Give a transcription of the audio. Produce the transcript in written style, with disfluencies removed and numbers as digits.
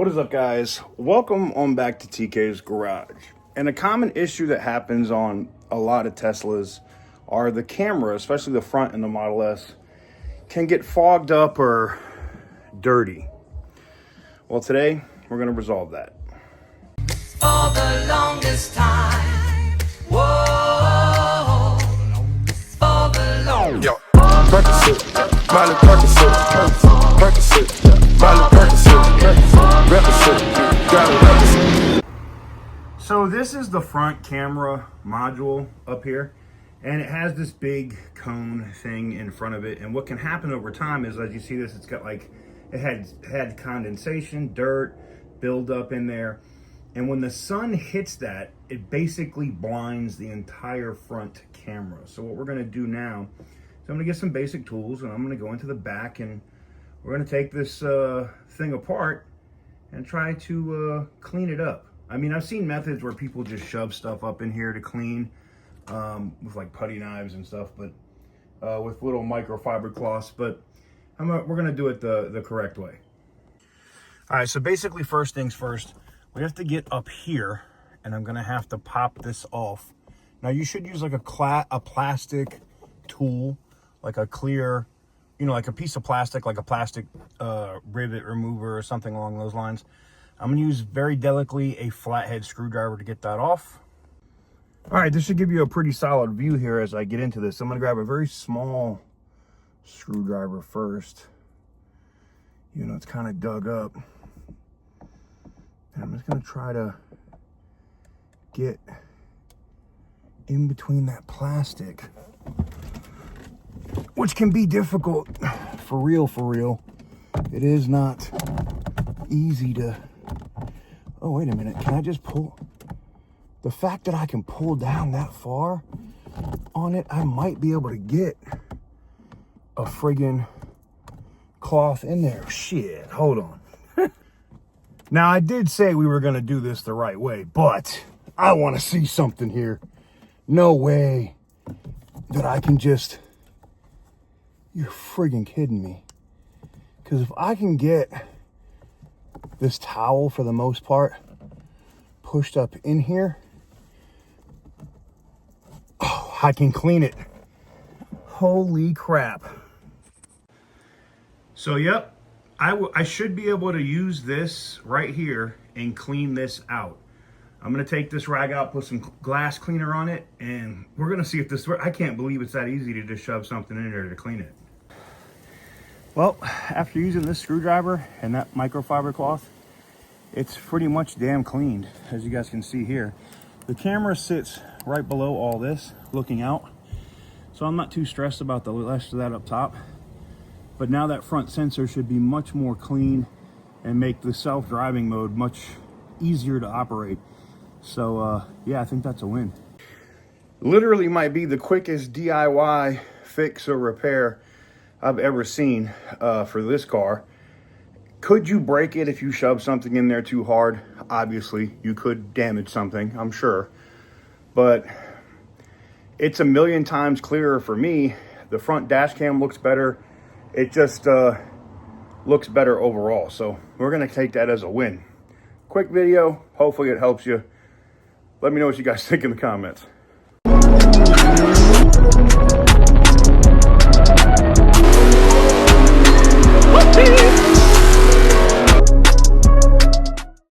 What is up, guys? Welcome on back to TK's Garage. And a common issue that happens on a lot of Teslas are the camera, especially the front in the Model S, can get fogged up or dirty. Well, today we're going to resolve that. For the longest time, whoa, for the longest. Yo, Percocet, Miley Percocet, Percocet, Miley Percocet, Percocet, got it Percocet. So this is the front camera module up here, and it has this big cone thing in front of it. And what can happen over time is, as you see this, it's got like, it had condensation, dirt, build up in there. And when the sun hits that, it basically blinds the entire front camera. So what we're gonna do now is I'm gonna get some basic tools and I'm gonna go into the back and we're gonna take this thing apart and try to clean it up. I mean, I've seen methods where people just shove stuff up in here to clean with like putty knives and stuff, but with little microfiber cloths, but we're gonna do it the correct way. All right, so basically first things first, we have to get up here and I'm gonna have to pop this off. Now you should use like a plastic tool, like a clear, you know, like a piece of plastic, like a plastic rivet remover or something along those lines. I'm gonna use very delicately a flathead screwdriver to get that off. All right, this should give you a pretty solid view here as I get into this. I'm gonna grab a very small screwdriver first. You know, it's kind of dug up. And I'm just gonna try to get in between that plastic, which can be difficult, for real. It is not easy to, oh, wait a minute, can I just pull? The fact that I can pull down that far on it, I might be able to get a friggin' cloth in there. Shit, hold on. Now, I did say we were gonna do this the right way, but I wanna see something here. No way that I can just, you're friggin' kidding me. Because if I can get this towel, for the most part, pushed up in here, oh, I can clean it. Holy crap. So, yep, I should be able to use this right here and clean this out. I'm gonna take this rag out, put some glass cleaner on it, and we're gonna see if this works. I can't believe it's that easy to just shove something in there to clean it. Well, after using this screwdriver and that microfiber cloth, it's pretty much damn cleaned, as you guys can see here. The camera sits right below all this, looking out. So I'm not too stressed about the rest of that up top. But now that front sensor should be much more clean and make the self-driving mode much easier to operate. So yeah, I think that's a win. Literally might be the quickest DIY fix or repair I've ever seen for this car. Could you break it if you shove something in there too hard? Obviously, you could damage something, I'm sure. But it's a million times clearer for me. The front dash cam looks better. It just looks better overall. So we're gonna take that as a win. Quick video, hopefully it helps you. Let me know what you guys think in the comments.